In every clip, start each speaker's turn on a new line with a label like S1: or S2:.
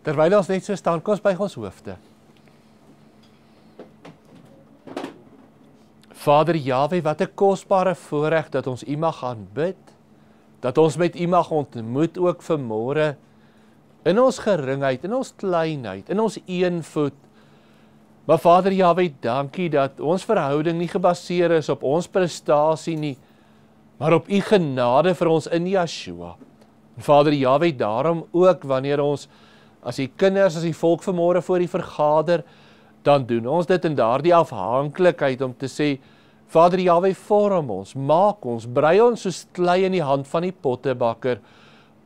S1: Terwyl ons net so staan, kom ons buig ons hoofde. Vader Jahwe, wat 'n kosbare voorreg dat ons U mag aanbid, dat ons met U mag ontmoet ook vanmôre, in ons geringheid, in ons kleinheid, in ons eenvoet. Maar Vader Jahwe, dankie dat ons verhouding nie gebaseer is op ons prestasie nie, maar op U genade vir ons in Yeshua. Vader Jahwe, daarom ook wanneer ons as die kinders, as die volk vanmôre voor U vergader, dan doen ons dit in daardie afhanklikheid om te sê, Vader Jahwe, vorm ons, maak ons, brei ons soos klei in die hand van die pottebakker,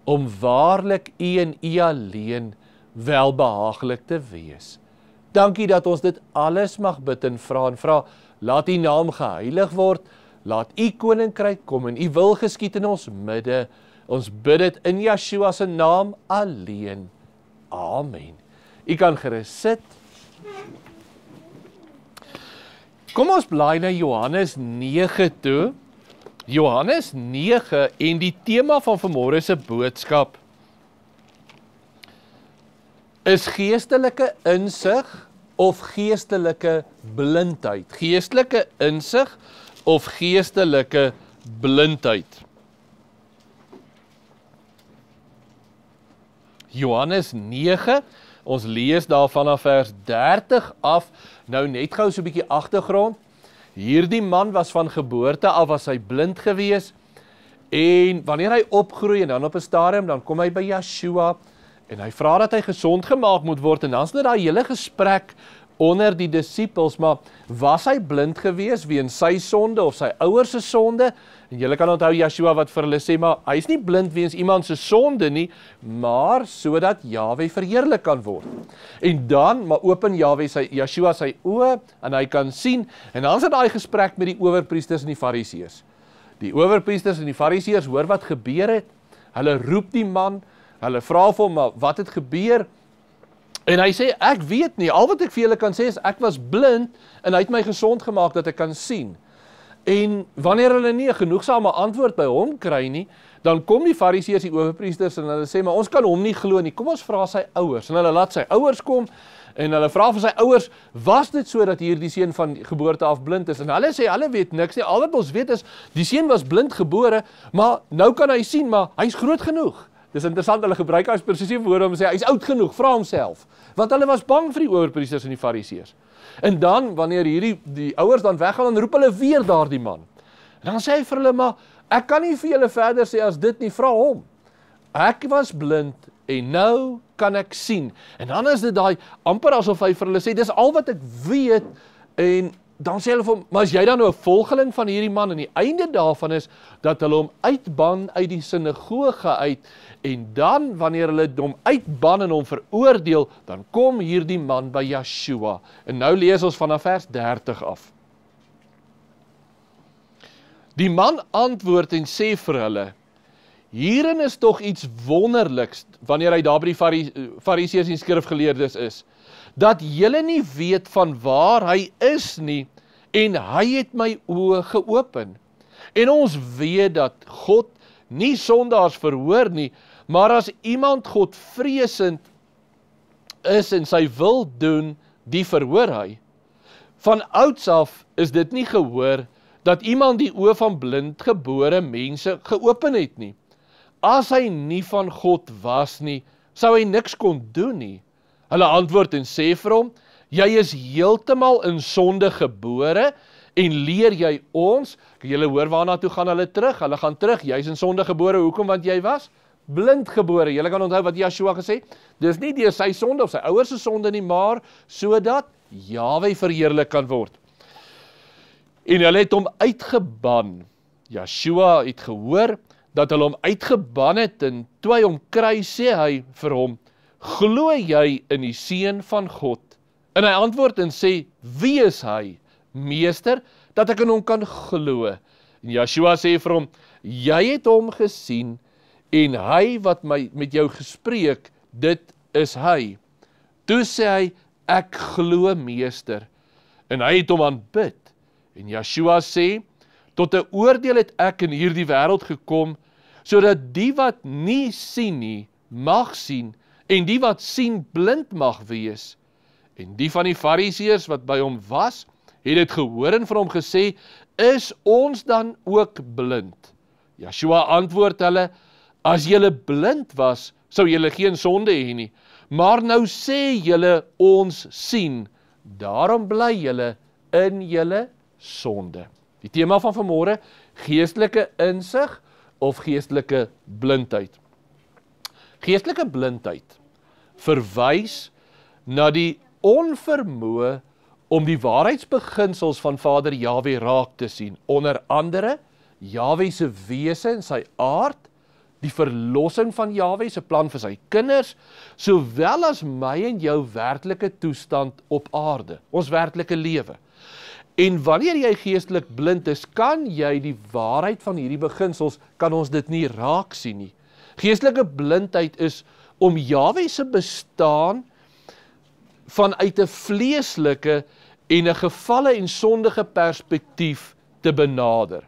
S1: om waarlik U en U alleen welbehaaglik te wees. Dankie dat ons dit alles mag bid en vra, laat U naam geheilig word, laat U koninkryk kom en U wil geskied in ons midde. Ons bid dit in Yeshua se naam alleen. Amen. U kan gerus sit. Kom ons blaai na Johannes 9 toe. Johannes 9 en die tema van vanmôre se boodskap is geestelike insig of geestelike blindheid. Geestelike insig of geestelike blindheid. Johannes 9, ons lees daar vanaf vers 30 af, nou net gou so 'n bietjie agtergrond. Hierdie man was van geboorte af was hy blind gewees, en wanneer hy opgroei en dan op 'n stadium, dan kom hy by Yeshua, en hy vra dat hy gesond gemaak moet word, en dan is dit daai hele gesprek onder die disippels, maar was hy blind gewees weens sy sonde of sy ouers se sonde? En julle kan onthou Yeshua wat vir hulle sê, maar hy is nie blind weens iemand se sonde nie, maar sodat Jahwe verheerlik kan word. En dan, maar open Yeshua sy oë, en hy kan sien, en dan is dit daai gesprek met die owerpriesters en die fariseërs. Die owerpriesters en die fariseërs hoor wat gebeur het, hulle roep die man, hulle vra vir hom, maar wat het gebeur? En hy sê, ek weet nie, al wat ek vir julle kan sê is, ek was blind, en hy het my gesond gemaak dat ek kan sien. En wanneer hulle nie 'n genoegsame antwoord by hom kry nie, dan kom die fariseërs, die owerpriesters, en hulle sê, maar ons kan hom nie glo nie, kom ons vra sy ouers. En hulle laat sy ouers kom, en hulle vra vir sy ouers, was dit so dat hierdie seun van geboorte af blind is? En hulle sê, hulle weet niks nie, al wat ons weet is, die seun was blind gebore, maar nou kan hy sien, maar hy's groot genoeg. Dis interessant, hulle gebruik as presisie woorde om te sê, hy's oud genoeg, vra homself. Want hulle was bang vir die owerpriesters en die fariseërs. En dan, wanneer die ouers dan weggaan, dan roep hulle weer daardie man. En dan sê hy vir hulle, maar ek kan nie vir julle verder sê as dit nie, vra hom. Ek was blind en nou kan ek sien. En dan is dit daai amper asof hy vir hulle sê, dis al wat ek weet, en dan sê hulle vir hom, maar is jy dan nou 'n volgeling van hierdie man? En die einde daarvan is, dat hulle hom uitban uit die sinagoge uit, en dan, wanneer hulle hom uitban en hom veroordeel, dan kom hierdie man by Yeshua. En nou lees ons vanaf vers 30 af. Die man antwoord en sê vir hulle, hierin is tog iets wonderliks, wanneer hy daar by die fariseërs en skrifgeleerdes is, dat julle nie weet van waar hy is nie, en hy het my oë geopen. En ons weet dat God nie sondaars verhoor nie, maar as iemand Godvreesend is en sy wil doen, die verhoor hy. Van ouds af is dit nie gehoor, dat iemand die oë van blindgebore mense geopen het nie. As hy nie van God was nie, sou hy niks kon doen nie. Hulle antwoord en sê vir hom, jy is heeltemal in sonde gebore, en leer jy ons? Julle hoor waarna toe gaan hulle terug? Hulle gaan terug, jy is in sonde gebore, hoekom? Want jy was blind gebore. Julle kan onthou wat Yeshua gesê, dis nie deur sy sonde of sy ouers se sonde nie, maar sodat Jahwe verheerlik kan word. En hulle het hom uitgeban. Yeshua het gehoor dat hulle hom uitgeban het, en toe hy hom kry, sê hy vir hom, glo jy in die Seun van God? En hy antwoord en sê, wie is hy, meester, dat ek in hom kan glo? En Yeshua sê vir hom, jy het hom gesien, en hy wat met jou gespreek, dit is hy. Toe sê hy, ek glo meester, en hy het hom aanbid. En Yeshua sê, tot 'n oordeel het ek in hierdie wêreld gekom, sodat die wat nie sien nie, mag sien, en die wat sien blind mag wees. En die van die Fariseërs wat by hom was, het dit gehoor en vir hom gesê, is ons dan ook blind? Yeshua antwoord hulle, as julle blind was, sou julle geen sonde hê nie, maar nou sê julle ons sien, daarom bly julle in julle sonde. Die tema van vanmôre, geestelike insig of geestelike blindheid. Geestelike blindheid verwys na die onvermoë om die waarheidsbeginsels van Vader Jahwe raak te sien, onder andere Jahwe se wese en sy aard, die verlossing van Jahwe se plan vir sy kinders, sowel as my en jou werklike toestand op aarde, ons werklike lewe. En wanneer jy geestelik blind is, kan jy die waarheid van hierdie beginsels, kan ons dit nie raak sien nie. Geestelike blindheid is om Jahwe se bestaan vanuit 'n vleeslike en 'n gevalle en sondige perspektief te benader.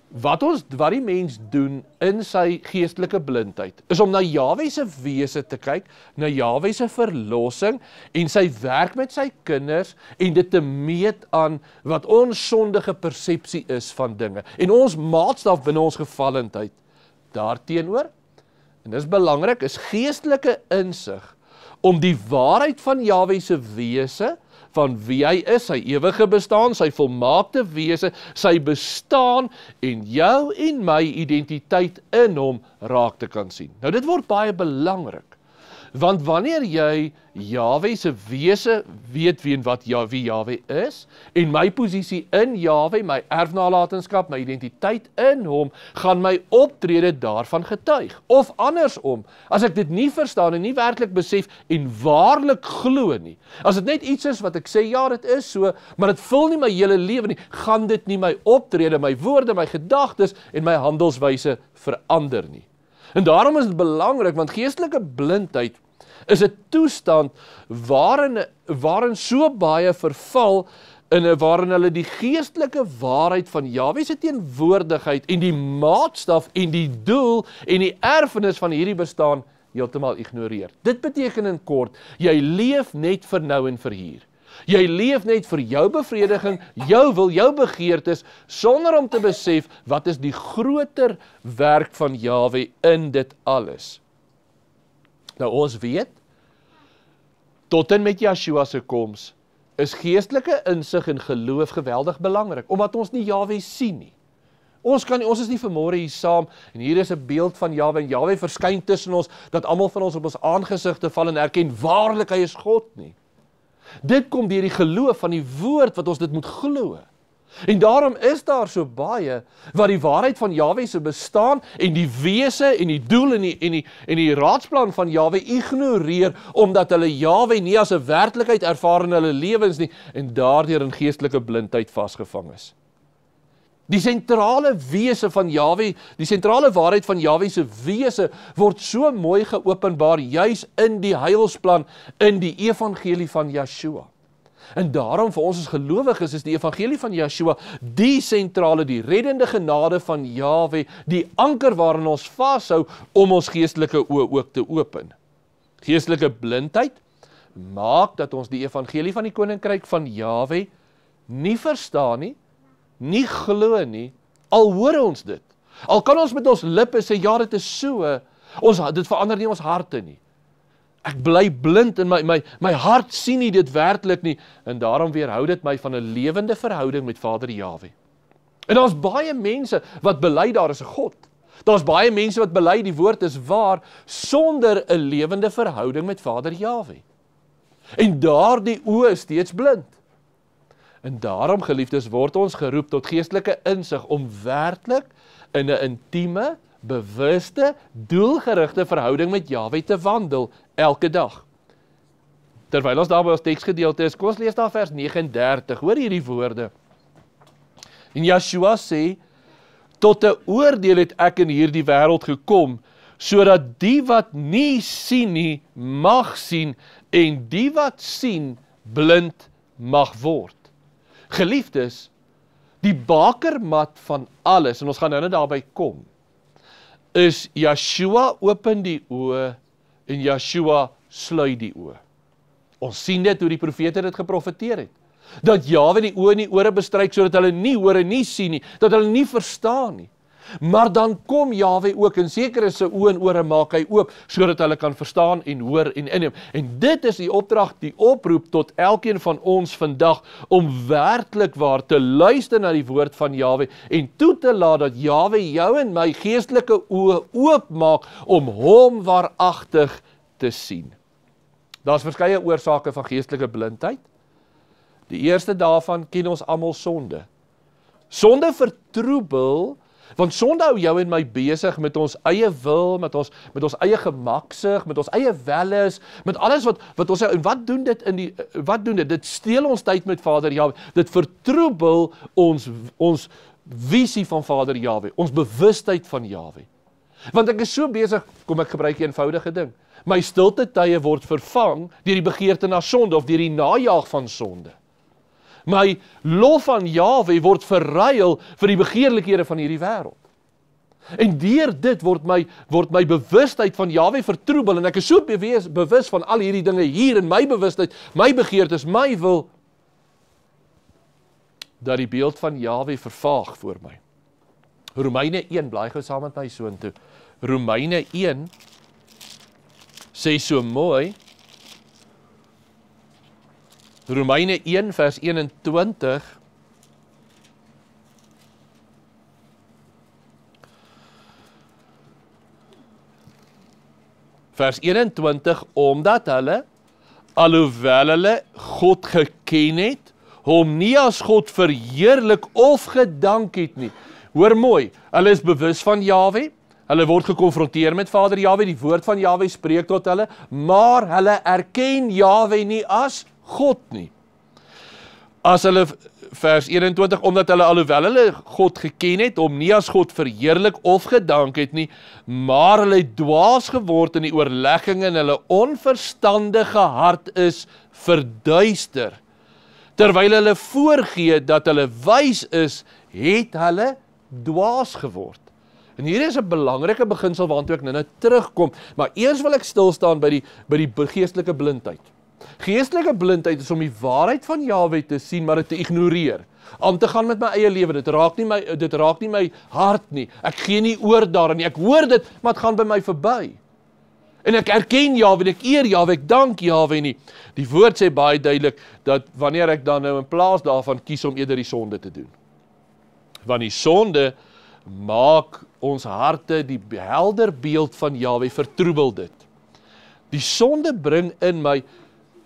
S1: Wat die mens doen in sy geestelike blindheid, is om na Jahwe se wese te kyk, na Jahwe se verlossing en sy werk met sy kinders en dit te meet aan wat ons sondige persepsie is van dinge en ons maatstaf binne ons gevallendheid. Daarteenoor, en dis belangrik, is geestelike insig om die waarheid van Jahwe se wese, van wie hy is, sy ewige bestaan, sy volmaakte wese, sy bestaan en jou en my identiteit in hom raak te kan sien. Nou dit word baie belangrik, want wanneer jy Jahwe se wese weet wie Jahwe is, en my posisie in Jahwe, my erfnalatenskap, my identiteit in hom, gaan my optrede daarvan getuig. Of andersom, as ek dit nie verstaan en nie werklik besef en waarlik glo nie, as dit net iets is wat ek sê, ja dit is so, maar dit vul nie my hele lewe nie, gaan dit nie my optrede, my woorde, my gedagtes en my handelswyse verander nie. En daarom is dit belangrik, want geestelike blindheid is 'n toestand waarin so baie verval, waarin hulle die geestelike waarheid van Jahwe se teenwoordigheid en die maatstaf en die doel en die erfenis van hierdie bestaan heeltemal ignoreer. Dit beteken in kort, jy leef net vir nou en vir hier. Jy leef net vir jou bevrediging, jou wil, jou begeertes, sonder om te besef wat is die groter werk van Jahwe in dit alles. Nou ons weet, tot en met Yeshua se koms, is geestelike insig en geloof geweldig belangrik, omdat ons nie Jahwe sien nie. Ons is nie vanmôre hier saam, en hier is 'n beeld van Jahwe, en Jahwe verskyn tussen ons, dat almal van ons op ons aangesigte val en erken, waarlik hy is God nie. Dit kom deur die geloof van die woord, wat ons dit moet glo. En daarom is daar so baie, wat die waarheid van Jahwe se bestaan, en die wese, en die doel, en die raadsplan van Jahwe ignoreer, omdat hulle Jahwe nie as 'n werklikheid ervaar in hulle lewens nie, en daardeur in geestelike blindheid vasgevang is. Die sentrale wese van Jahwe, die sentrale waarheid van Jahwe se wese, word so mooi geopenbaar, juis in die heilsplan, in die evangelie van Yeshua. En daarom vir ons as gelowiges is die evangelie van Yeshua die sentrale, die reddende genade van Jahwe, die anker waarin ons vashou om ons geestelike oë ook te open. Geestelike blindheid maak dat ons die evangelie van die koninkryk van Jahwe nie verstaan nie glo nie, al hoor ons dit. Al kan ons met ons lippe sê, ja dit is so, dit verander nie ons harte nie. Ek bly blind en my hart sien nie dit werklik nie, en daarom weerhou dit my van 'n lewende verhouding met Vader Jahwe. En daar's baie mense wat bely daar is 'n God. Daar's baie mense wat bely die woord is waar, sonder 'n lewende verhouding met Vader Jahwe. En daardie oë is steeds blind. En daarom, geliefdes, word ons geroep tot geestelike insig om werklik in 'n intieme, bewuste, doelgerigte verhouding met Jahwe te wandel elke dag. Terwyl ons daar by ons teksgedeelte is, kom ons lees daar vers 39, hoor hierdie woorde. En Yeshua sê, tot 'n oordeel het ek in hierdie wêreld gekom, sodat die wat nie sien nie, mag sien, en die wat sien, blind mag word. Geliefdes, die bakermat van alles, en ons gaan nou net daarby kom, is Yeshua open die oë en Yeshua sluit die oë. Ons sien dit hoe die profete dit geprofeteer het. Dat Jahwe die oë en die ore bestryk, sodat hulle nie hoor en nie sien nie, dat hulle nie verstaan nie. Maar dan kom Jahwe ook, en seker is sy oë en ore maak hy oop, sodat hulle kan verstaan en hoor en inneem. En dit is die opdrag, die oproep tot elkeen van ons vandag, om werklik waar te luister na die woord van Jahwe, en toe te laat dat Jahwe jou en my geestelike oë oopmaak, om hom waaragtig te sien. Daar's verskeie oorsake van geestelike blindheid. Die eerste daarvan ken ons almal sonde. Sonde vertroebel, want sonde hou jou en my besig met ons eie wil, met ons eie gemaksig, met ons eie welles, met alles wat ons, en wat doen dit? Dit steel ons tyd met Vader Jahwe. Dit vertroebel ons visie van Vader Jahwe, ons bewustheid van Jahwe. Want ek is so besig, kom ek gebruik 'n eenvoudige ding. My stilte tye word vervang deur die begeerte na sonde of deur die najaag van sonde. My lof aan Jahwe word verruil vir die begeerlikhede van hierdie wêreld. En deur dit word my bewustheid van Jahwe vertroebel, en ek is so bewus van al hierdie dinge hier in my bewustheid, my begeertes, my wil, dat die beeld van Jahwe vervaag voor my. Romeine 1, blaai gou saam met my soontoe. Romeine 1 sê so mooi, Romeine 1 vers 21, vers 21, omdat hulle, alhoewel hulle God geken het, hom nie as God verheerlik of gedank het nie. Hoor mooi, hulle is bewus van Jahwe, hulle word gekonfronteer met Vader Jahwe, die woord van Jahwe spreek tot hulle, maar hulle erken Jahwe nie as God nie. As hulle, vers 21, omdat hulle alhoewel hulle God geken het, hom nie as God verheerlik of gedank het nie, maar hulle het dwaas geword in die oorlegging en hulle onverstandige hart is verduister. Terwyl hulle voorgee dat hulle wys is, het hulle dwaas geword. En hier is 'n belangrike beginsel waartoe ek nou terugkom, maar eers wil ek stilstaan by die geestelike blindheid. Geestelike blindheid is om die waarheid van Jahwe te sien, maar dit te ignoreer. Aan te gaan met my eie lewe, dit raak nie my hart nie. Ek gee nie oor daarin nie. Ek hoor dit, maar dit gaan by my verby. En ek erken Jahwe, ek eer Jahwe, ek dank Jahwe nie. Die woord sê baie duidelik dat wanneer ek dan nou in plaas daarvan kies om eerder die sonde te doen. Want die sonde maak ons harte, die helder beeld van Jahwe, vertroebel dit. Die sonde bring in my,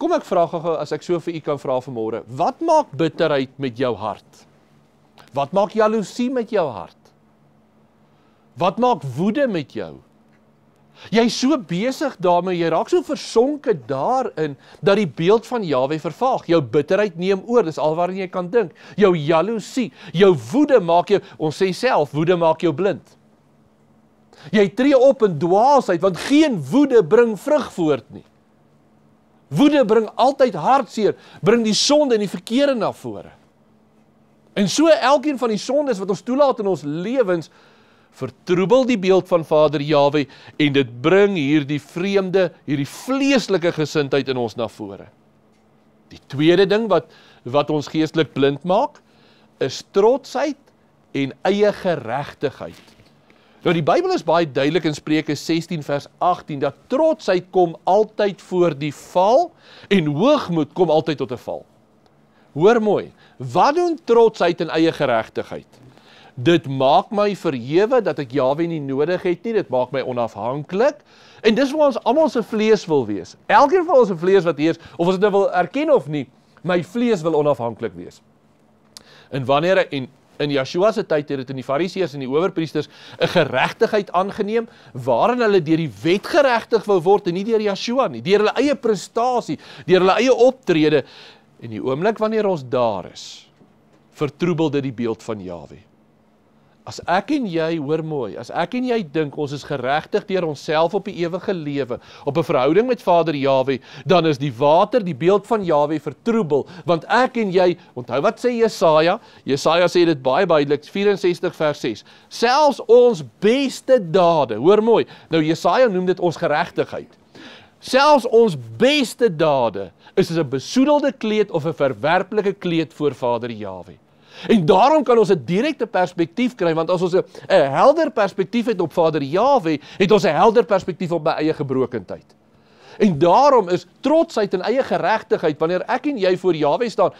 S1: kom ek vra gou, as ek so vir u kan vra vanmôre, wat maak bitterheid met jou hart? Wat maak jaloesie met jou hart? Wat maak woede met jou? Jy is so besig daarmee, jy raak so versonke daarin, dat die beeld van Jahwe vervaag. Jou bitterheid neem oor, dis al waarin jy kan dink. Jou jaloesie, jou woede maak jou, ons sê self, woede maak jou blind. Jy tree op in dwaasheid, want geen woede bring vrug voort nie. Woede bring altyd hartseer, bring die sonde en die verkeerde na vore. En so elkeen van die sondes wat ons toelaat in ons lewens, vertroebel die beeld van Vader Jahwe, en dit bring hierdie vreemde, hierdie vleeslike gesindheid in ons na vore. Die tweede ding wat ons geestelik blind maak, is trotsheid en eie geregtigheid. Nou die Bybel is baie duidelik in Spreuke 16 vers 18, dat trotsheid kom altyd voor die val, en hoogmoed kom altyd tot 'n val. Hoor mooi, wat doen trotsheid en eie geregtigheid? Dit maak my verhewe, dat ek Jahwe nie nodig het nie, dit maak my onafhanklik, en dis waar ons almal se vlees wil wees. Elkeen van ons se vlees wat heers, of ons dit nou wil erken of nie, my vlees wil onafhanklik wees. En wanneer in Yeshua se tyd het dit in die Fariseërs en die owerpriesters 'n geregtigheid aangeneem, waarin hulle deur die wet geregtig wou word, en nie deur Yeshua nie, deur hulle eie prestasie, deur hulle eie optrede. En die oomblik wanneer ons daar is, vertroebel dit die beeld van Jahwe. As ek en jy, hoor mooi, as ek en jy dink ons is geregtig deur onsself op die ewige lewe, op 'n verhouding met Vader Jahwe, dan is die water, die beeld van Jahwe vertroebel, want ek en jy, onthou wat sê Jesaja? Jesaja sê dit baie duidelik, 64 vers 6, selfs ons beste dade, hoor mooi, nou Jesaja noem dit ons geregtigheid. Selfs ons beste dade is 'n besoedelde kleed of 'n verwerplike kleed voor Vader Jahwe. En daarom kan ons 'n direkte perspektief kry, want as ons 'n helder perspektief het op Vader Jahwe, het ons 'n helder perspektief op my eie gebrokenheid. En daarom is trotsheid en eie geregtigheid, wanneer ek en jy voor Jahwe staan.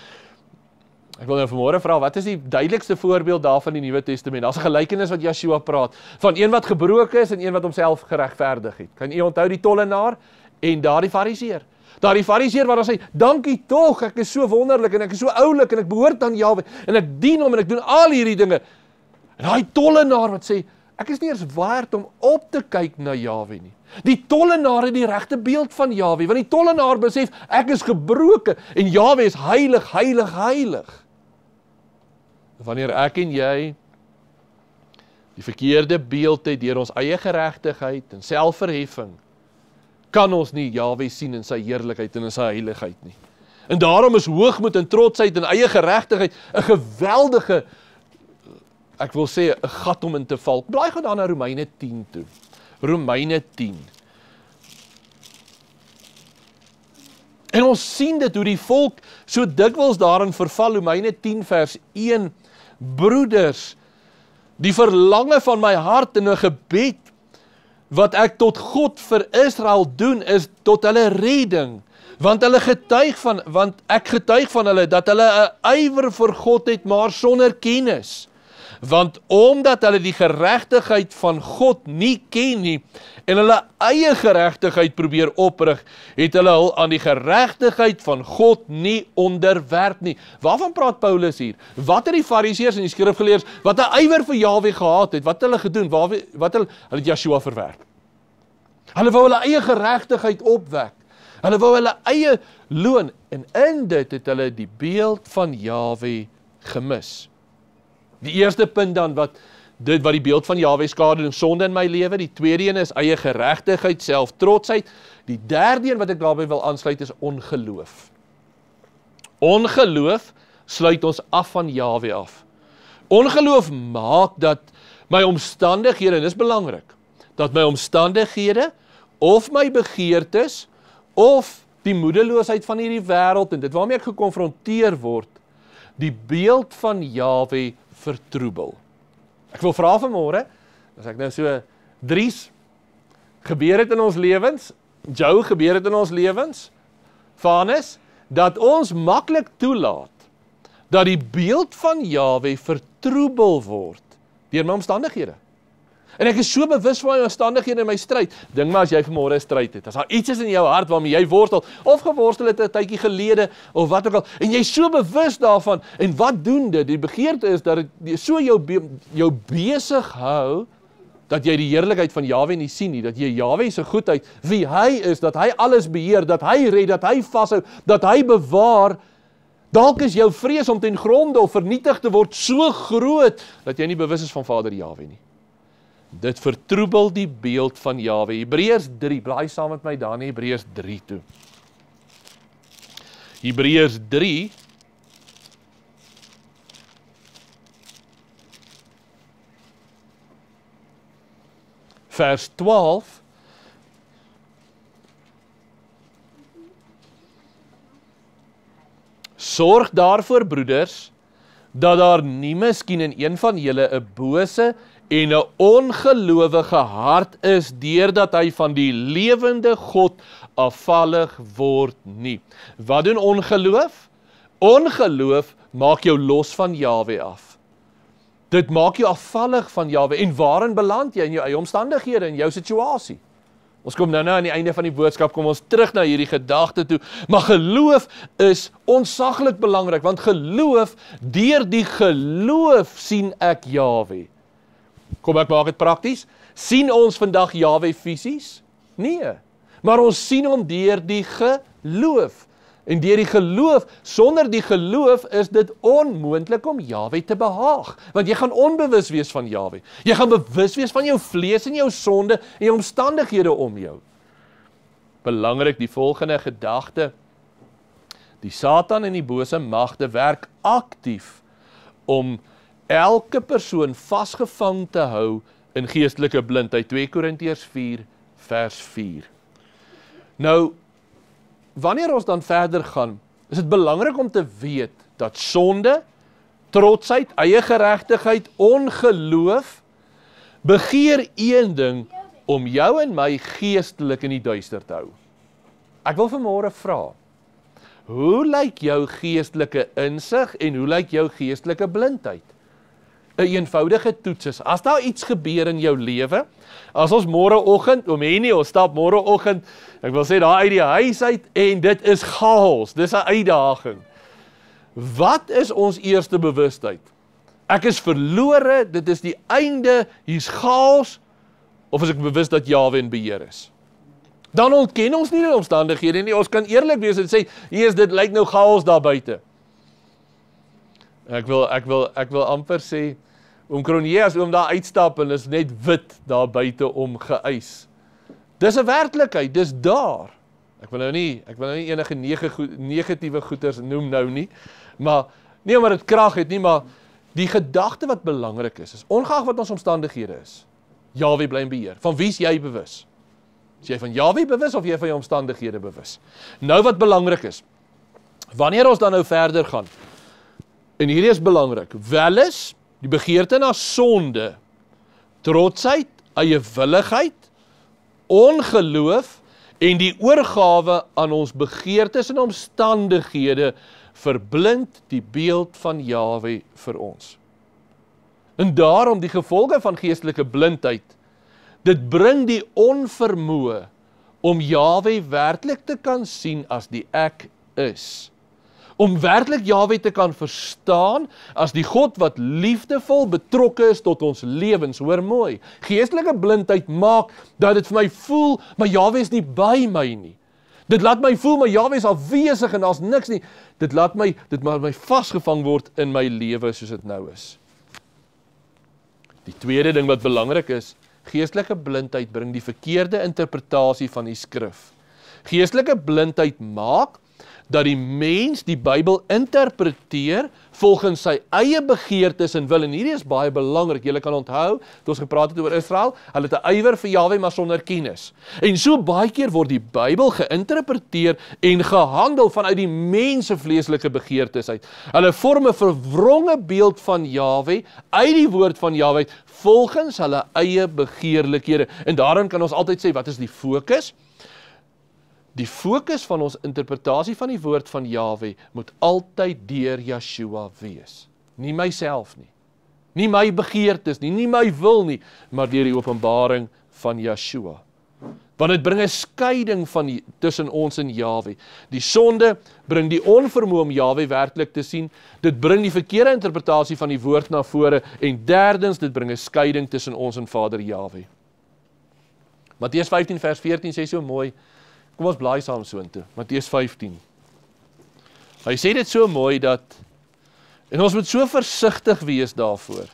S1: Ek wil nou vanmôre vra, wat is die duidelikste voorbeeld daarvan in die Nuwe Testament? Daar's 'n gelykenis wat Yeshua praat, van een wat gebroken is en een wat homself geregverdig het. Kan u onthou die tollenaar en daardie fariseer? Daardie fariseer wat dan sê, dankie tog, ek is so wonderlik en ek is so oulik en ek behoort aan Jahwe en ek dien hom en ek doen al hierdie dinge. En daai tollenaar wat sê, ek is nie eens waard om op te kyk na Jahwe nie. Die tollenaar het die regte beeld van Jahwe, want die tollenaar besef, ek is gebroken en Jahwe is heilig, heilig, heilig. Wanneer ek en jy die verkeerde beeld het deur ons eie geregtigheid en selfverheffing, kan ons nie Jahwe sien in sy heerlikheid en in sy heiligheid nie. En daarom is hoogmoed en trotsheid en eie geregtigheid 'n geweldige, ek wil sê, 'n gat om in te val. Blaai gou dan na Romeine 10 toe. Romeine 10. En ons sien dit hoe die volk so dikwels daarin verval. Romeine 10 vers 1. Broeders, die verlange van my hart in 'n gebed wat ek tot God vir Israel doen, is tot hulle redding. Want ek getuig van hulle dat hulle 'n ywer vir God het, maar sonder kennis. Want omdat hulle die geregtigheid van God nie ken nie, en hulle eie geregtigheid probeer oprig, het hulle hul aan die geregtigheid van God nie onderwerp nie. Waarvan praat Paulus hier? Wat het die fariseërs en die skrifgeleerdes, wat 'n ywer vir Jahwe gehad het, wat het hulle gedoen? Hulle het Yeshua verwerp. Hulle wou hulle eie geregtigheid opwek. Hulle wou hulle eie loon, en in dit het hulle die beeld van Jahwe gemis. Die eerste punt dan, wat die beeld van Jahwe skade en sonde in my lewe. Die tweede een is eie geregtigheid, selftrotsheid. Die derde een wat ek daarby wil aansluit is ongeloof. Ongeloof sluit ons af van Jahwe af. Ongeloof maak dat my omstandighede, en dis belangrik, dat my omstandighede of my begeertes of die moedeloosheid van hierdie wêreld en dit waarmee ek gekonfronteer word, die beeld van Jahwe vertroebel. Ek wil vra vanmôre, as ek nou so Dries, gebeur het in ons lewens, Joe, gebeur het in ons lewens, Vanus, dat ons maklik toelaat dat die beeld van Jahwe vertroebel word deur my omstandighede. En ek is so bewus van my omstandighede in my stryd. Dink maar as jy vanmôre 'n stryd het, as daar iets is in jou hart waarmee jy worstel, of geworstel het 'n tydjie gelede, of wat ook al, en jy is so bewus daarvan, en wat doen dit? Die begeerte is dat dit so jou besig hou, dat jy die heerlikheid van Jahwe nie sien nie, dat jy Jahwe se goedheid, wie hy is, dat hy alles beheer, dat hy red, dat hy vashou, dat hy bewaar. Dalk is jou vrees om ten gronde of vernietig te word so groot, dat jy nie bewus is van Vader Jahwe nie. Dit vertroebel die beeld van Jahwe. Hebreërs 3, blaai saam met my daar in Hebreërs 3 toe. Hebreërs 3, vers 12, sorg daarvoor, broeders, dat daar nie miskien in een van julle 'n bose en 'n ongelowige hart is, deurdat hy van die lewende God afvallig word nie. Wat doen ongeloof? Ongeloof maak jou los van Jahwe af. Dit maak jou afvallig van Jahwe. En waarin beland jy? In jou eie omstandighede, in jou situasie. Ons kom nou aan die einde van die boodskap, kom ons terug na hierdie gedagte toe. Maar geloof is ontsaglik belangrik, want geloof, deur die geloof sien ek Jahwe. Kom ek maak dit prakties? Sien ons vandag Jahwe fisies? Nee. Maar ons sien hom deur die geloof. En deur die geloof, sonder die geloof is dit onmoontlik om Jahwe te behaag. Want jy gaan onbewus wees van Jahwe. Jy gaan bewus wees van jou vlees en jou sonde en jou omstandighede om jou. Belangrik, die volgende gedagte. Die Satan en die bose magte werk aktief om elke persoon vasgevang te hou in geestelike blindheid. 2 Korintiërs 4 vers 4. Nou, wanneer ons dan verder gaan, is dit belangrik om te weet dat sonde, trotsheid, eie geregtigheid, ongeloof, begeer een ding om jou en my geestelik in die duister te hou. Ek wil vanmôre vra, hoe lyk jou geestelike insig en hoe lyk jou geestelike blindheid? 'n eenvoudige toets is, as daar iets gebeur in jou lewe, as ons môreoggend, ons stap môreoggend, ek wil sê daar uit die huis uit, en dit is chaos, dis 'n uitdaging. Wat is ons eerste bewustheid? Ek is verlore, dit is die einde, hier's chaos, of is ek bewus dat Jahwe in beheer is? Dan ontken ons nie die omstandighede nie, ons kan eerlik wees en sê, dit lyk nou chaos daar buite. Ek wil amper sê, oom Cronje, as oom daar uitstap en is net wit daar buite om geëis. Dis 'n werklikheid, dis daar. Ek wil nou nie enige negatiewe goeders noem nou nie, maar nie omdat dit krag het nie, maar die gedagte wat belangrik is ongeag wat ons omstandighede is, Jahwe bly in beheer. Van wie is jy bewus? Is jy van Jahwe bewus of jy van jou omstandighede bewus? Nou wat belangrik is, wanneer ons dan nou verder gaan, en hierdie is belangrik, welis die begeerte na sonde, trotsheid, eiewilligheid, ongeloof en die oorgawe aan ons begeertes en omstandighede verblind die beeld van Jahwe vir ons. En daarom die gevolge van geestelike blindheid, dit bring die onvermoë om Jahwe werklik te kan sien as die ek is. Om werklik Jahwe te kan verstaan as die God wat liefdevol betrokke is tot ons lewens. Hoor mooi, geestelike blindheid maak dat dit vir my voel, maar Jahwe is nie by my nie. Dit laat my voel, maar Jahwe is afwesig en daar's niks nie. Dit laat my vasgevang word in my lewe soos dit nou is. Die tweede ding wat belangrik is, geestelike blindheid bring die verkeerde interpretasie van die skrif. Geestelike blindheid maak dat die mens die Bybel interpreteer volgens sy eie begeertes en wil, en hierdie is baie belangrik, julle kan onthou, toe ons gepraat het oor Israel, hulle het 'n ywer vir Jahwe, maar sonder kennis. En so baie keer word die Bybel geïnterpreteer en gehandel vanuit die mens se vleeslike begeertes uit. Hulle vorm 'n verwronge beeld van Jahwe, uit die woord van Jahwe, volgens hulle eie begeerlikhede. En daarin kan ons altyd sê, wat is die fokus? Die fokus van ons interpretasie van die woord van Jahwe moet altyd deur Yeshua wees. Nie myself nie. Nie my begeertes nie, nie my wil nie, maar deur die openbaring van Yeshua. Want dit bring 'n skeiding tussen ons en Jahwe. Die sonde bring die onvermoë om Jahwe werklik te sien. Dit bring die verkeerde interpretasie van die woord na vore. En derdens, dit bring 'n skeiding tussen ons en Vader Jahwe. Matteus 15 vers 14 sê so mooi, kom ons blaai saam soontoe, Matteus 15. Hy sê dit so mooi dat, en ons moet so versigtig wees daarvoor.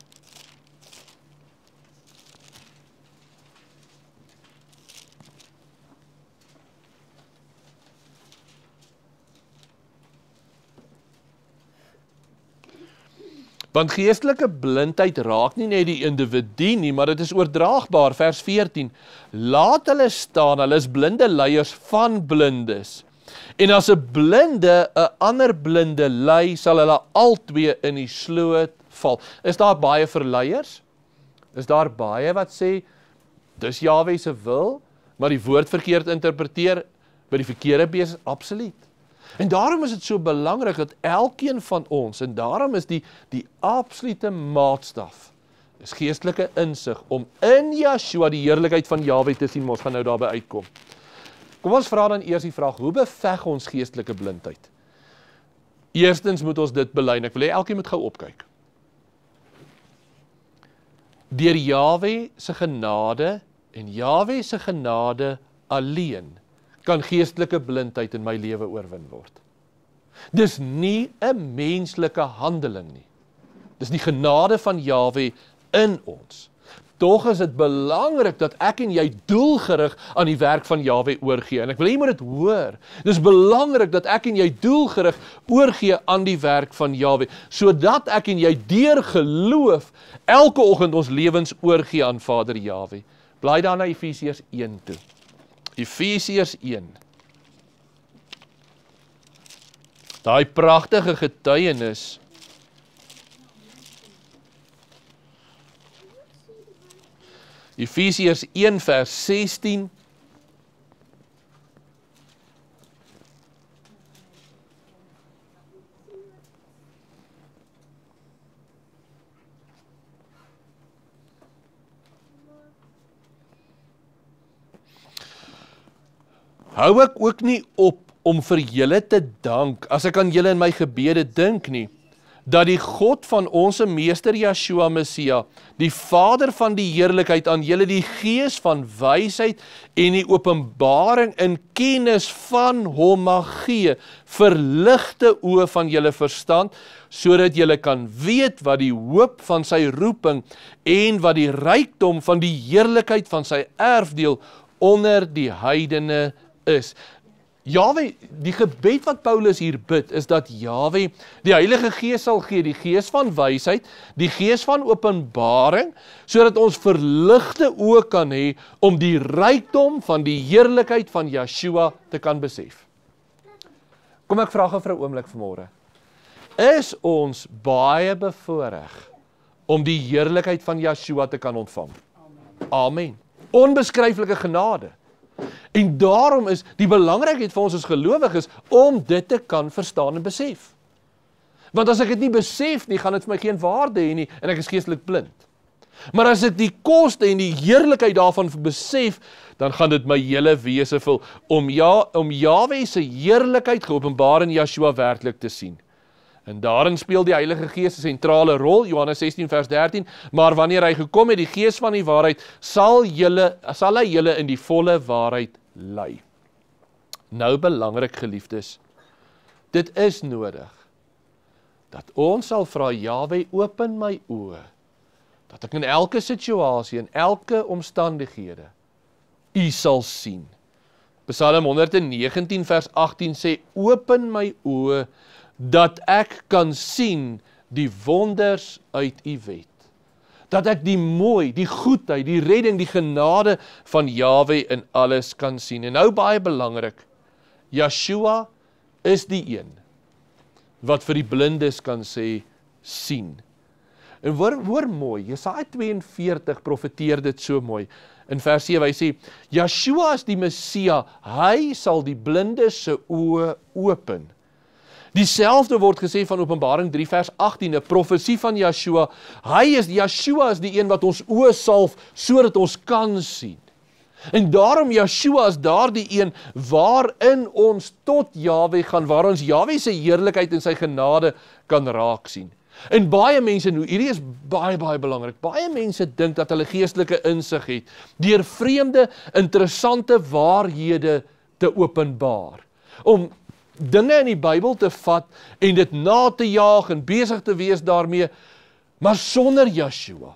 S1: Want geestelike blindheid raak nie net die individu nie, maar dit is oordraagbaar, vers 14. Laat hulle staan, hulle is blinde leiers van blindes. En as 'n blinde 'n ander blinde lei, sal hulle albei in die sloot val. Is daar baie verleiers? Is daar baie wat sê, dis Jahwe se wil, maar die woord verkeerd interpreteer, by die verkeerde bees? Absoluut. En daarom is dit so belangrik dat elkeen van ons, en daarom is die absolute maatstaf, is geestelike insig om in Yeshua die heerlikheid van Jahwe te sien, maar ons gaan nou daarby uitkom. Kom ons vra dan eers die vraag, hoe beveg ons geestelike blindheid? Eerstens moet ons dit bely, en ek wil hê elkeen moet gou opkyk. Deur Jahwe se genade, en Jahwe se genade alleen, kan geestelike blindheid in my lewe oorwin word. Dis nie 'n menslike handeling nie. Dis die genade van Jahwe in ons. Tog is dit belangrik dat ek en jy doelgerig aan die werk van Jahwe oorgee. En ek wil jy moet dit hoor. Dis belangrik dat ek en jy doelgerig oorgee aan die werk van Jahwe, sodat ek en jy deur geloof elke oggend ons lewens oorgee aan Vader Jahwe. Blaai dan na Efesiërs 1 toe. Efesiërs 1. Daai pragtige getuienis Efesiërs 1 vers 16 Hou ek ook nie op om vir julle te dank, as ek aan julle in my gebede dink nie, dat die God van ons meester Yeshua Messia, die Vader van die heerlikheid, aan julle die gees van wysheid en die openbaring in kennis van hom mag gee, verligte oë van julle verstand, sodat julle kan weet wat die hoop van sy roeping en wat die rykdom van die heerlikheid van sy erfdeel onder die heidene is. Jahwe, die gebed wat Paulus hier bid, is dat Jahwe die Heilige Gees sal gee, die Gees van wysheid, die Gees van openbaring, sodat ons verligte oë kan hê om die rykdom van die heerlikheid van Yeshua te kan besef. Kom ek vra gou vir 'n oomblik vanmôre. Is ons baie bevoorreg om die heerlikheid van Yeshua te kan ontvang? Amen. Onbeskryflike genade. En daarom is die belangrikheid vir ons as gelowiges om dit te kan verstaan en besef. Want as ek dit nie besef nie, gaan dit vir my geen waarde hê nie en ek is geestelik blind. Maar as ek die koste en die heerlikheid daarvan besef, dan gaan dit my hele wese vul om Jahwe se heerlikheid geopenbaar in Yeshua werklik te sien. En daarin speel die Heilige Gees 'n sentrale rol, Johannes 16 vers 13, maar wanneer hy gekom het, die Gees van die waarheid, sal hy julle in die volle waarheid lei. Nou belangrik geliefdes, dit is nodig, dat ons sal vra, Jahwe, open my oë, dat ek in elke situasie, in elke omstandighede, U sal sien. Psalm 119 vers 18 sê, open my oë, dat ek kan sien die wonders uit U wet. Dat ek die mooi, die goedheid, die redding, die genade van Jahwe in alles kan sien. En nou baie belangrik, Yeshua is die een wat vir die blindes kan sê, sien. En hoor mooi, Jesaja 42 profeteer dit so mooi. In vers 7, hy sê, Yeshua is die Messia, hy sal die blindes se oë open. Dieselfde word gesê van Openbaring 3 vers 18, 'n profesie van Yeshua. Yeshua is die een wat ons oë salf, sodat ons kan sien. En daarom Yeshua is daardie een waarin ons tot Jahwe gaan, waar ons Jahwe se heerlikheid en sy genade kan raak sien. En baie mense, hierdie is baie belangrik, baie mense dink dat hulle geestelike insig het, deur vreemde, interessante waarhede te openbaar. Om dinge in die Bybel te vat en dit na te jaag en besig te wees daarmee, maar sonder Yeshua.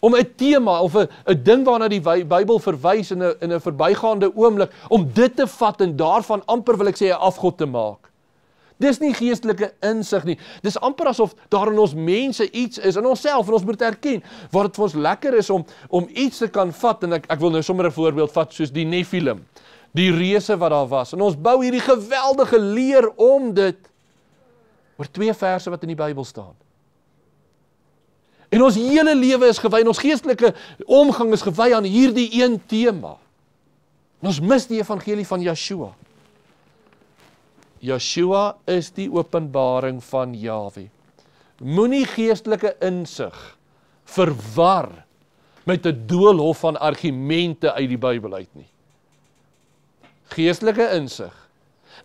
S1: Om 'n tema of 'n ding waarna die Bybel verwys in 'n verbygaande oomblik, om dit te vat en daarvan amper wil ek sê 'n afgod te maak. Dis nie geestelike insig nie. Dis amper asof daar in ons mense iets is, in onsself, en ons moet erken, waar dit vir ons lekker is om iets te kan vat, en ek wil nou sommer 'n voorbeeld vat, soos die Nephilim. Die reëse wat daar was, en ons bou hierdie geweldige leer om dit, oor 2 verse wat in die Bybel staan. En ons hele lewe is gewy, en ons geestelike omgang is gewy aan hierdie een tema. En ons mis die evangelie van Yeshua. Yeshua is die openbaring van Jahwe. Moenie geestelike insig verwar met 'n doolhof van argumente uit die Bybel uit nie. Geestelike insig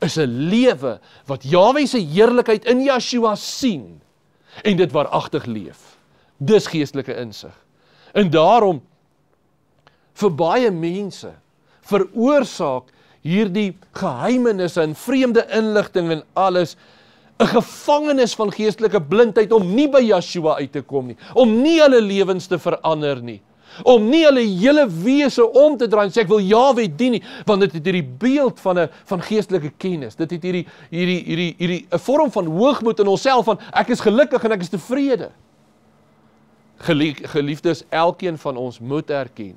S1: is 'n lewe wat Jahwe se heerlikheid in Yeshua sien en dit waaragtig leef. Dis geestelike insig. En daarom vir baie mense veroorsaak hierdie geheimenisse en vreemde inligting en alles 'n gevangenis van geestelike blindheid om nie by Yeshua uit te kom nie, om nie hulle lewens te verander nie, om nie hulle hele wese om te draai en sê ek wil Jahwe dien nie, want dit het hierdie beeld van geestelike kennis. Dit het hierdie 'n vorm van hoogmoed in onsself van ek is gelukkig en ek is tevrede. Geliefdes, elkeen van ons moet erken,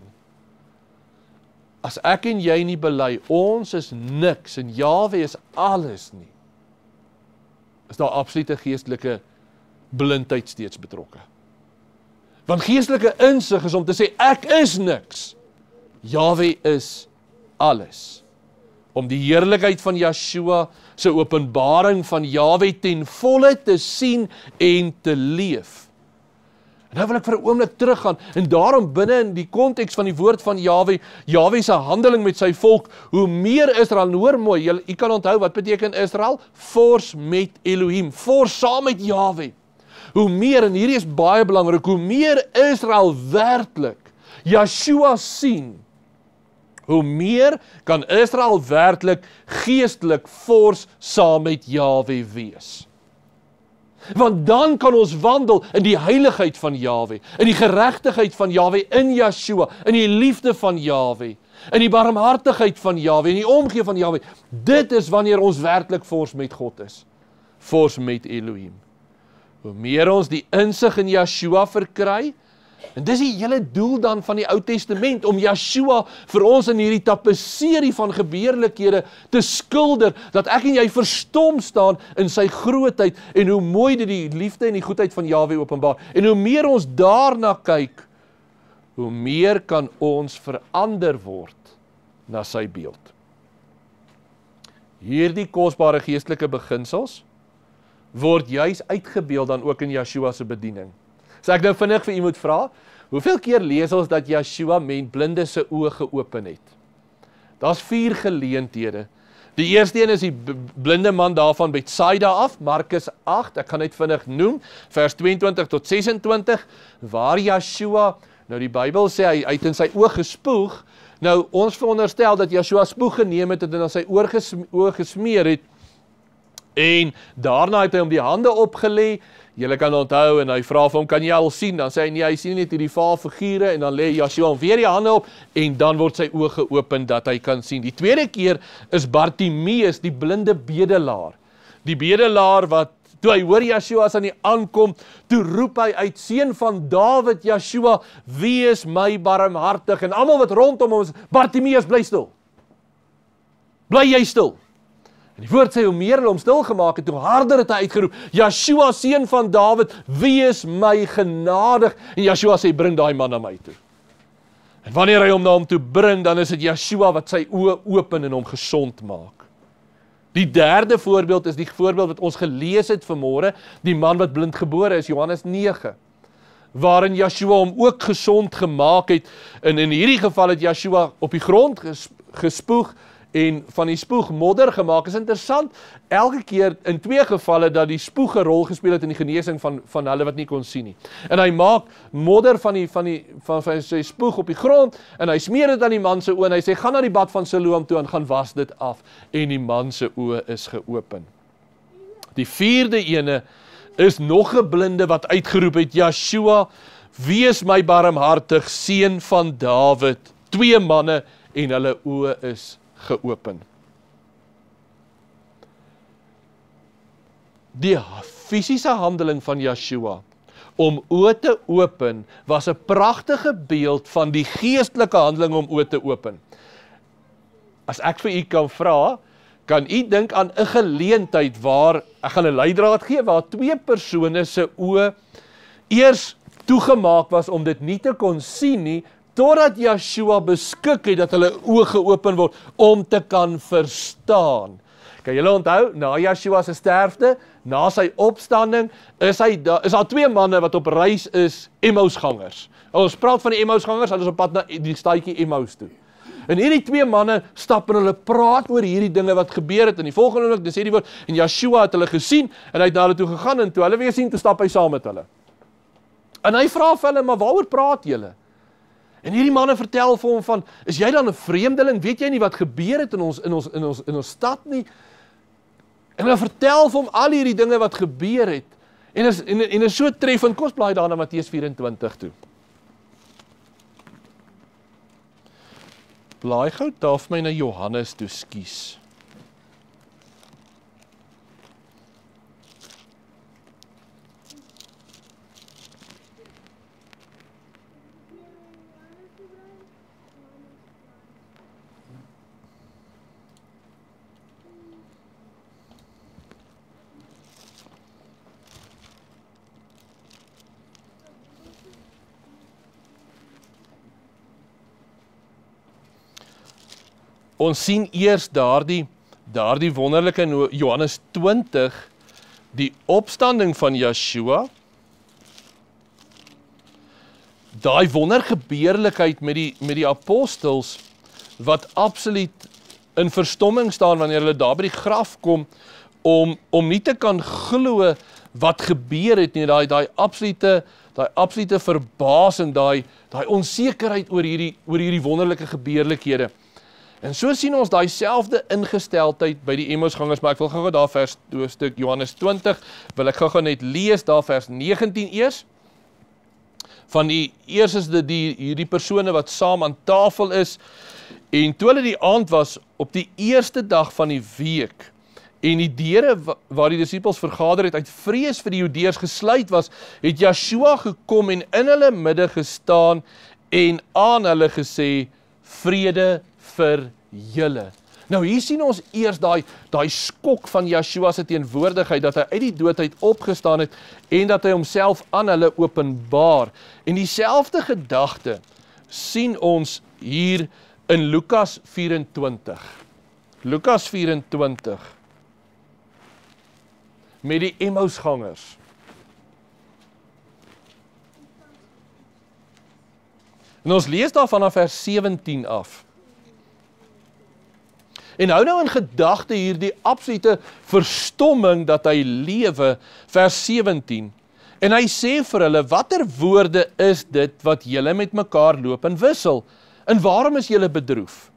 S1: as ek en jy nie bely, ons is niks en Jahwe is alles nie, is daar absolute geestelike blindheid steeds betrokke. Want geestelike insig is om te sê, ek is niks. Jahwe is alles. Om die heerlikheid van Yeshua, sy openbaring van Jahwe ten volle te sien en te leef. En nou wil ek vir 'n oomblik teruggaan, en daarom binne in die konteks van die woord van Jahwe, Jahwe se handeling met sy volk, hoe meer Israel, en hoor mooi, jy kan onthou, wat beteken Israel? Vors met Elohim, vors saam met Jahwe. Hoe meer, en hierdie is baie belangrik, hoe meer Israel werklik Yeshua sien, hoe meer kan Israel werklik geestelik vors saam met Jahwe wees. Want dan kan ons wandel in die heiligheid van Jahwe, in die geregtigheid van Jahwe in Yeshua, in die liefde van Jahwe, in die barmhartigheid van Jahwe, in die omgee van Jahwe. Dit is wanneer ons werklik vors met God is, vors met Elohim. Hoe meer ons die insig in Yeshua verkry, en dis die hele doel dan van die Ou Testament, om Yeshua vir ons in hierdie tapisserie van gebeurlikhede te skilder, dat ek en jy verstom staan in sy grootheid, en hoe mooi dit die liefde en die goedheid van Jahwe openbaar. En hoe meer ons daarna kyk, hoe meer kan ons verander word na sy beeld. Hierdie kosbare geestelike beginsels word juis uitgebeeld dan ook in Yeshua se bediening. So ek nou vinnig vir u moet vra, hoeveel keer lees ons dat Yeshua blinde se oë geopen het? Daar's 4 geleenthede. Die eerste een is die blinde man daarvan Betsaida af, Markus 8, ek kan net vinnig noem, vers 22 tot 26, waar Yeshua, nou die Bybel sê, hy het in sy oog gespoeg. Nou, ons veronderstel dat Yeshua spoeg geneem het en dan sy oog gesmeer het, en daarna het hy hom die hande opgelê. Julle kan onthou, en hy vra vir hom, kan jy al sien? Dan sê hy, nee, hy sien net hierdie vaalfigure, en dan lê Yeshua hom weer die hande op, en dan word sy oë geopen, dat hy kan sien. Die tweede keer is Bartimeus, die blinde bedelaar. Die bedelaar wat, toe hy hoor Yeshua as aan die aankom, toe roep hy uit, seun van Dawid, Yeshua, wees my barmhartig, en almal wat rondom hom is, Bartimeus, bly stil. Bly jy stil. En die woord sê, hoe meer hulle hom stil gemaak het, hoe harder het hy uitgeroep, Yeshua, seun van Dawid, wees my genadig. En Yeshua sê, bring daai man na my toe. En wanneer hy hom na hom toe bring, dan is dit Yeshua wat sy oë open en hom gesond maak. Die derde voorbeeld is die voorbeeld wat ons gelees het vanmôre, die man wat blind gebore is, Johannes 9. Waarin Yeshua hom ook gesond gemaak het, en in hierdie geval het Yeshua op die grond gespoeg, en van die spoeg modder gemaak. Is interessant, elke keer in 2 gevalle dat die spoeg 'n rol gespeel het in die genesing van hulle wat nie kon sien nie. En hy maak modder van sy spoeg op die grond, en hy smeer dit aan die man se oë, en hy sê, gaan na die bad van Siloam toe en gaan was dit af, en die man se oë is geopen. Die 4de ene is nog 'n blinde wat uitgeroep het, Yeshua, wees my barmhartig, seun van Dawid. 2 manne en hulle oë is geopen. Die fisiese handeling van Yeshua om oë te open was 'n pragtige beeld van die geestelike handeling om oë te open. As ek vir u kan vra, kan u dink aan 'n geleentheid waar, ek gaan 'n leidraad gee, waar 2 persone se oë eers toegemaak was om dit nie te kon sien nie, totdat Yeshua beskik het dat hulle oë geopen word om te kan verstaan. Kan julle onthou, na Yeshua se sterfte, na sy opstanding, is daar 2 manne wat op reis is, Emmausgangers. Ons praat van die Emmausgangers, hulle is op pad na die stadjie Emmaus toe. En hierdie 2 manne stap en hulle praat oor hierdie dinge wat gebeur het, en die volgende oomblik, dis sê die woord, en Yeshua het hulle gesien, en hy het na hulle toe gegaan, en toe hulle weer sien, toe stap hy saam met hulle. En hy vra vir hulle, maar waaroor praat julle? En hierdie manne vertel vir hom van, is jy dan 'n vreemdeling? Weet jy nie wat gebeur het in ons stad nie? En hulle vertel vir hom al hierdie dinge wat gebeur het. En is so treffend, kom ons blaai daar na Matteus 24 toe. Blaai gou daar vir my na Johannes toe, skus. ons sien eers daardie wonderlike in Johannes 20, die opstanding van Yeshua, daai wondergebeurlikheid met die apostels, wat absoluut in verstomming staan wanneer hulle daar by die graf kom, om nie te kan glo wat gebeur het nie, daai absolute verbasing, daai onsekerheid oor hierdie wonderlike gebeurlikhede. En so sien ons daai selfde ingesteldheid by die Emmausgangers, maar ek wil gou daar stuk Johannes 20, wil ek gou net lees, daar vers 19 eers. Eers is dit hierdie persone wat saam aan tafel is, en toe hulle die aand was, op die eerste dag van die week, en die deure waar die disippels vergader het, uit vrees vir die Judeërs gesluit was, het Yeshua gekom en in hulle midde gestaan, en aan hulle gesê, vrede vir julle. Nou hier sien ons eers daai skok van Yeshua se teenwoordigheid, dat hy uit die dood uit opgestaan het, en dat hy homself aan hulle openbaar. En dieselfde gedagte sien ons hier in Lukas 24. Lukas 24. Met die Emmausgangers. En ons lees daar vanaf vers 17 af. En hou nou in gedagte hier die absolute verstomming dat hy lewe, vers 17. En hy sê vir hulle, watter woorde is dit wat julle met mekaar loop en wissel? En waarom is julle bedroef?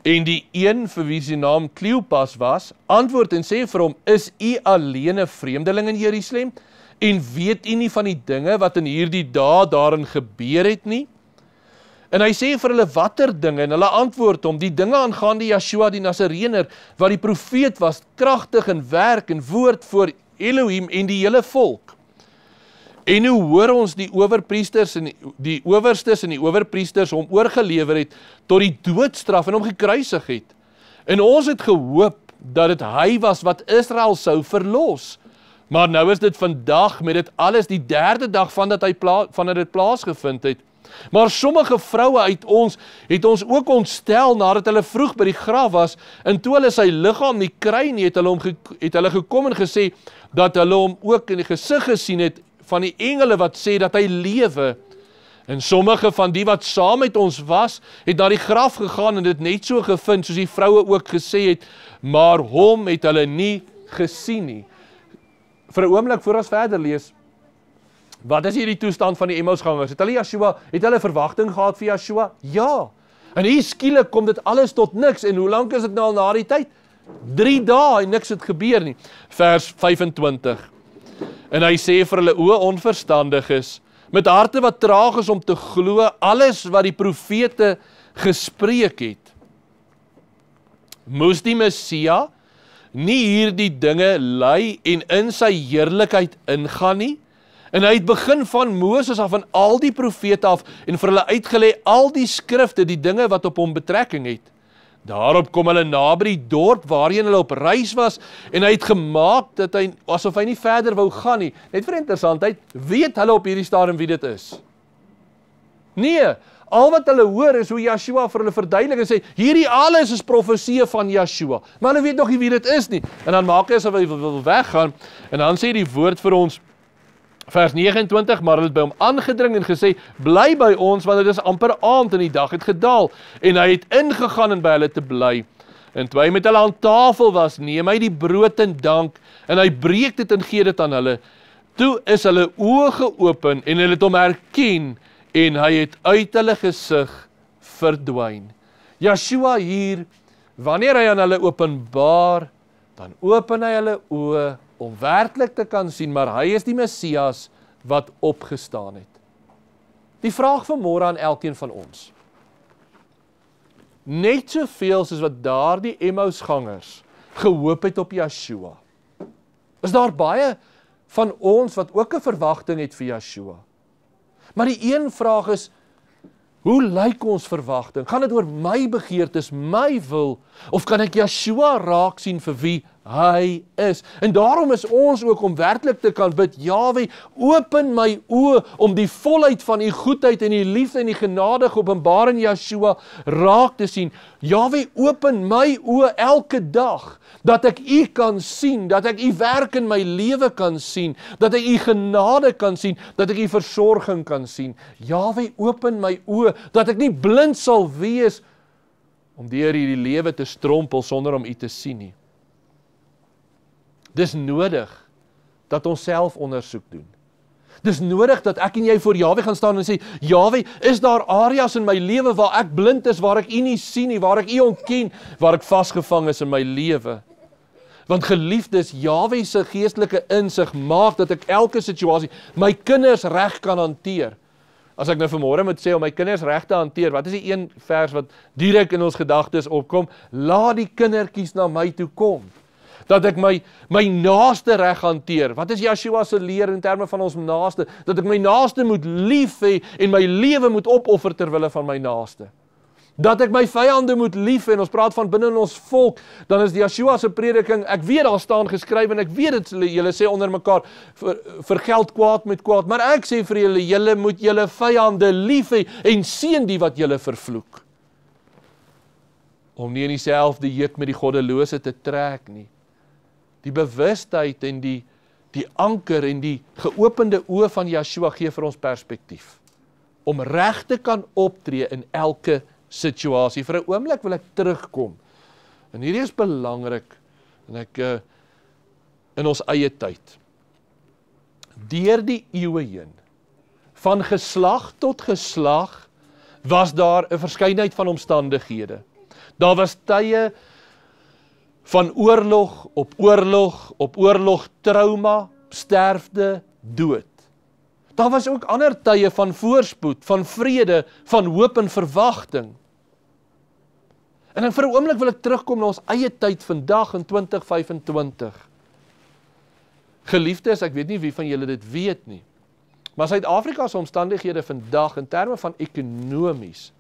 S1: En die een vir wie sy naam Kleopas was, antwoord en sê vir hom, is u alleen 'n vreemdeling in Jerusalem? En weet u nie van die dinge wat in hierdie dae daarin gebeur het nie? En hy sê vir hulle, watter dinge? En hulle antwoord hom, die dinge aangaande Yeshua die Nasarener, wat die profeet was, kragtig in werk en woord voor Elohim en die hele volk. En hoe hoor ons die owerpriesters en die owerstes en die owerpriesters hom oorgelewer het tot die doodstraf en hom gekruisig het. En ons het gehoop dat dit hy was wat Israel sou verlos. Maar nou is dit vandag met dit alles die derde dag vandat dit plaasgevind het. Maar sommige vroue uit ons het ons ook ontstel nadat hulle vroeg by die graf was, en toe hulle sy liggaam nie kry nie, het hulle gekom en gesê dat hulle hom ook in die gesig gesien het van die engele wat sê dat hy lewe. En sommige van die wat saam met ons was, het na die graf gegaan en dit net so gevind, soos die vroue ook gesê het, maar hom het hulle nie gesien nie. Vir 'n oomblik voor ons verder lees, wat is hier die toestand van die Emmausgangers? Het hulle verwagting gehad vir Yeshua? Ja. En hier skielik kom dit alles tot niks, en hoe lank is dit nou al na die tyd? 3 dae en niks het gebeur nie. Vers 25. En hy sê vir hulle, o onverstandiges, met harte wat traag is om te glo alles wat die profete gespreek het. Moes die Messia nie hierdie dinge ly en in sy heerlikheid ingaan nie? En hy het begin van Moses af en al die profete af en vir hulle uitgelê al die skrifte, die dinge wat op hom betrekking het. Daarop kom hulle na by die dorp waarheen hulle op reis was, en hy het gemaak dat hy, asof hy nie verder wou gaan nie. Net vir interessantheid, weet hulle op hierdie stadium wie dit is? Nee, al wat hulle hoor is hoe Yeshua vir hulle verduidelik en sê, hierdie alles is profeseë van Yeshua, maar hulle weet nog nie wie dit is nie. En dan maak hy asof hy wil weggaan, en dan sê die woord vir ons, vers 29, maar hulle het by hom aangedring en gesê, bly by ons, want dit is amper aand en die dag het gedaal. En hy het ingegaan en by hulle te bly. En toe hy met hulle aan tafel was, neem hy die brood in dank, en hy breek dit en gee dit aan hulle. Toe is hulle oë geopen, en hulle het hom herken, en hy het uit hulle gesig verdwyn. Yeshua hier, wanneer hy aan hulle openbaar, dan open hy hulle oë, om werklik te kan sien, maar hy is die Messias wat opgestaan het. Die vraag vanmôre aan elkeen van ons. Net soveel soos wat daardie Emmausgangers gehoop het op Yeshua, is daar baie van ons wat ook 'n verwagting het vir Yeshua. Maar die een vraag is, hoe lyk ons verwagting? Gaan dit oor my begeertes, my wil, of kan ek Yeshua raak sien vir wie hy is. En daarom is ons ook om werklik te kan bid, Jahwe, open my oë om die volheid van u goedheid en die liefde en die genade geopenbaar in Yeshua raak te sien. Jahwe, open my oë elke dag, dat ek u kan sien, dat ek u werk in my lewe kan sien, dat ek u genade kan sien, dat ek u versorging kan sien. Jahwe, open my oë, dat ek nie blind sal wees om deur hierdie lewe te strompel sonder om u te sien nie. Dis nodig dat ons self ondersoek doen. Dis nodig dat ek en jy voor Jahwe gaan staan en sê, Jahwe, is daar areas in my lewe waar ek blind is, waar ek u nie sien nie, waar ek u ontken, waar ek vasgevang is in my lewe? Want geliefdes, Jahwe se geestelike insig maak dat ek elke situasie, my kinders reg kan hanteer. As ek nou vanmôre moet sê om my kinders reg te hanteer, wat is die een vers wat direk in ons gedagtes opkom? Laat die kindertjies na my toe kom. Dat ek my naaste reg hanteer. Wat is Yeshua se leer in terme van ons naaste? Dat ek my naaste moet lief hê en my lewe moet opoffer ter wille van my naaste. Dat ek my vyande moet lief hê, en ons praat van binne in ons volk, dan is die Yeshua se prediking, ek weet daar staan geskryf en ek weet dit julle sê onder mekaar, vergeld kwaad met kwaad, maar ek sê vir julle, julle moet julle vyande lief hê en seën die wat julle vervloek. Om nie in dieselfde juk met die goddelose te trek nie. Die bewustheid en die anker en die geopende oë van Yeshua gee vir ons perspektief. Om reg te kan optree in elke situasie. Vir 'n oomblik wil ek terugkom. En hierdie is belangrik en ek in ons eie tyd. Deur die eeue heen, van geslag tot geslag, was daar 'n verskeidenheid van omstandighede. Daar was tye van oorlog op oorlog, trauma, sterfte, dood. Daar was ook ander tye van voorspoed, van vrede, van hoop en verwagting. En dan vir 'n oomblik wil ek terugkom na ons eie tyd vandag in 2025. Geliefdes, ek weet nie wie van julle dit weet nie, maar Suid-Afrika se omstandighede vandag in terme van ekonomies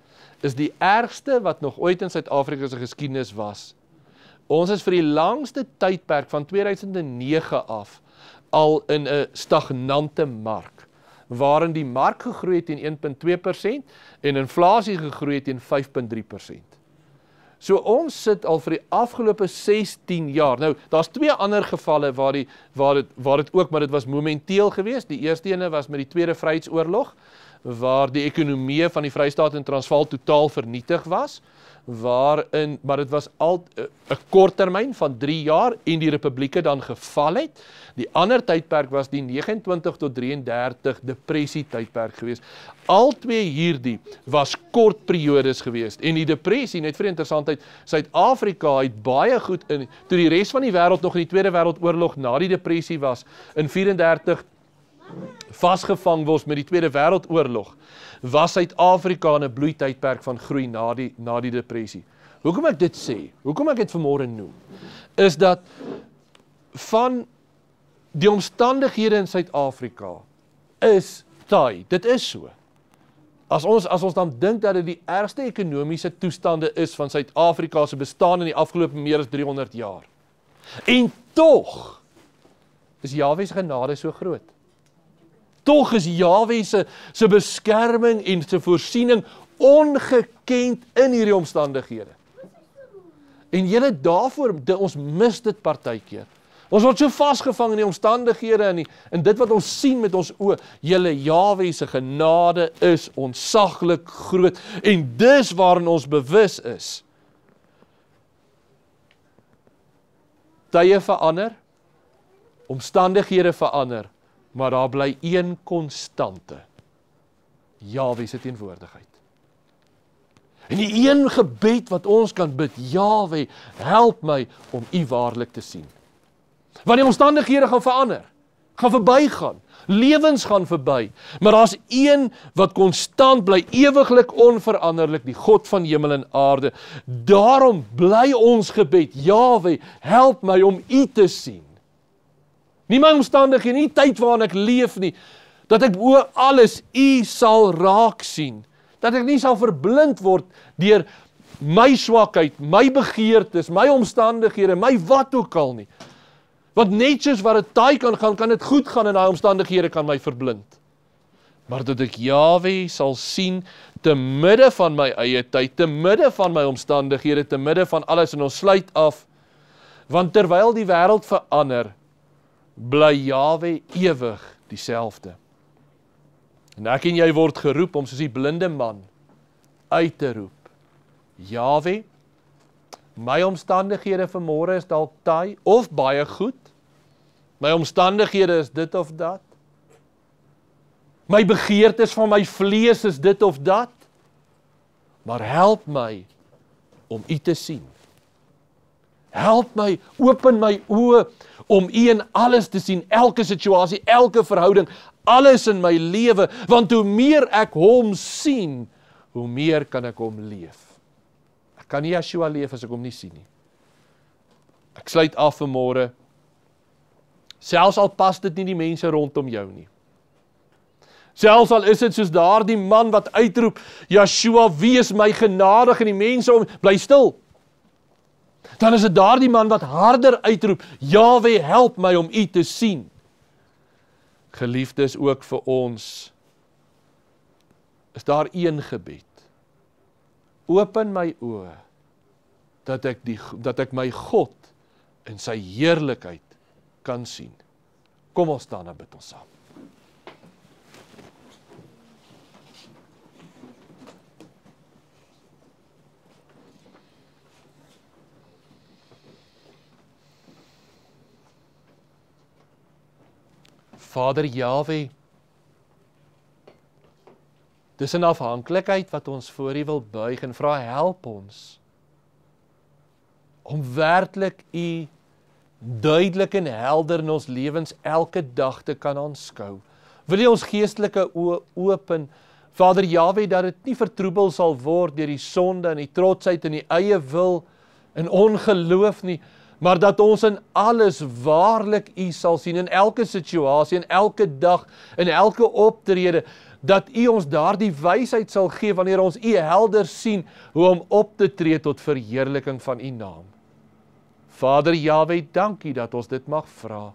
S1: is die ergste wat nog ooit in Suid-Afrika se geskiedenis was. Ons is vir die langste tydperk van 2009 af al in 'n stagnante mark, waarin die mark gegroei het teen 1,2% en inflasie gegroei het teen 5,3%. So ons sit al vir die afgelope 16 jaar. Nou, daar's twee ander gevalle waar dit ook, maar dit was momenteel geweest. Die eerste ene was met die Tweede Vryheidsoorlog, waar die ekonomie van die Vrystaat en Transvaal totaal vernietig was, maar dit was al 'n kort termyn van 3 jaar en die republieke dan geval het. Die ander tydperk was die 29 tot 33 depressie tydperk geweest. Al twee hierdie was kort periodes geweest. En die depressie, net vir interessantheid, Suid-Afrika het baie goed in, toe die res van die wêreld nog in die Tweede Wêreldoorlog na die depressie was, in 34 vasgevang was met die Tweede Wêreldoorlog, was Suid-Afrika in 'n bloeitydperk van groei na die depressie. Hoekom ek dit sê, hoekom ek dit vanmôre noem, is dat van die omstandighede in Suid-Afrika is taai, dit is so. As ons dan dink dat dit die ergste ekonomiese toestande is van Suid-Afrika se bestaan in die afgelope meer as 300 jaar. En tog is Jahwe se genade so groot. Tog is Jahwe se beskerming en se voorsiening ongekend in hierdie omstandighede. En julle daarvoor, ons mis dit partykeer. Ons word so vasgevang in die omstandighede en dit wat ons sien met ons oë. Julle Jahwe se genade is ontsaglik groot en dis waarin ons bewus is. Tye verander, omstandighede verander, maar daar bly een konstante. Jahwe se teenwoordigheid. En die een gebed wat ons kan bid, Jahwe, help my om U waarlik te sien. Want die omstandighede gaan verander, gaan verbygaan, lewens gaan verby, maar daar's een wat konstant bly, ewiglik onveranderlik, die God van hemel en aarde. Daarom bly ons gebed, Jahwe, help my om U te sien. Nie my omstandighede, nie tyd waarin ek leef nie, dat ek oor alles U sal raak sien, dat ek nie sal verblind word deur my swakheid, my begeertes, my omstandighede, my wat ook al nie. Want net soos wat dit taai kan gaan, kan dit goed gaan en daai omstandighede kan my verblind. Maar dat ek Jahwe sal sien, te midde van my eie tyd, te midde van my omstandighede, te midde van alles, en ons sluit af, want terwyl die wêreld verander, bly Jahwe ewig dieselfde. En ek en jy word geroep om soos die blinde man uit te roep. Jahwe, my omstandighede vanmôre is dalk taai of baie goed. My omstandighede is dit of dat. My begeertes van my vlees is dit of dat. Maar help my om U te sien. Help my, open my oë om U in alles te sien, elke situasie, elke verhouding, alles in my lewe, want hoe meer ek Hom sien, hoe meer kan ek Hom leef. Ek kan nie Yeshua leef as ek Hom nie sien nie. Ek sluit af vanmôre, selfs al pas dit nie die mense rondom jou nie. Selfs al is dit soos daardie man wat uitroep, Yeshua, wees my genadig, en die mense om, bly stil. Dan is dit daardie man wat harder uitroep, Jahwe, help my om U te sien. Geliefdes, ook vir ons, is daar een gebed. Open my oë, dat ek my God in sy heerlikheid kan sien. Kom ons staan en bid ons saam. Vader Jahwe, dis 'n afhanklikheid wat ons voor U wil buig en vra, help ons om werklik U duidelik en helder in ons lewens elke dag te kan aanskou. Wil U ons geestelike oë open, Vader Jahwe, dat dit nie vertroebel sal word deur die sonde en die trotsheid en die eie wil en ongeloof nie, maar dat ons in alles waarlik U sal sien, in elke situasie, in elke dag, in elke optrede, dat U ons daardie wysheid sal gee wanneer ons U helder sien, hoe om op te tree tot verheerliking van U naam. Vader Jahwe, dankie dat ons dit mag vra.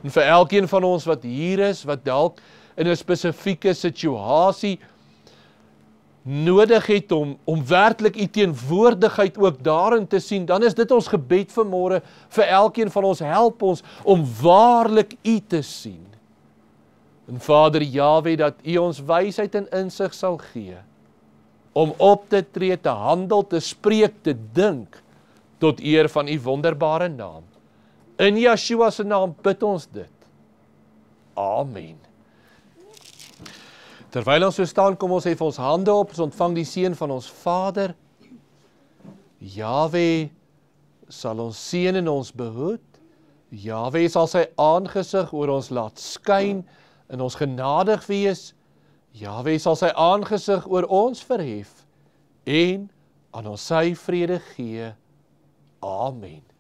S1: En vir elkeen van ons wat hier is, wat dalk in 'n spesifieke situasie nodig het om werklik U teenwoordigheid ook daarin te sien, dan is dit ons gebed vanmôre vir elkeen van ons, help ons om waarlik U te sien. En Vader Jahwe, dat U ons wysheid en insig sal gee, om op te tree, te handel, te spreek, te dink, tot eer van U wonderbare naam. In Yeshua se naam bid ons dit. Amen. Terwyl ons so staan, kom ons hef ons hande op, ons ontvang die seën van ons Vader. Jahwe sal ons seën en ons behoed. Jahwe sal sy aangesig oor ons laat skyn en ons genadig wees. Jahwe sal sy aangesig oor ons verhef en aan ons sy vrede gee. Amen.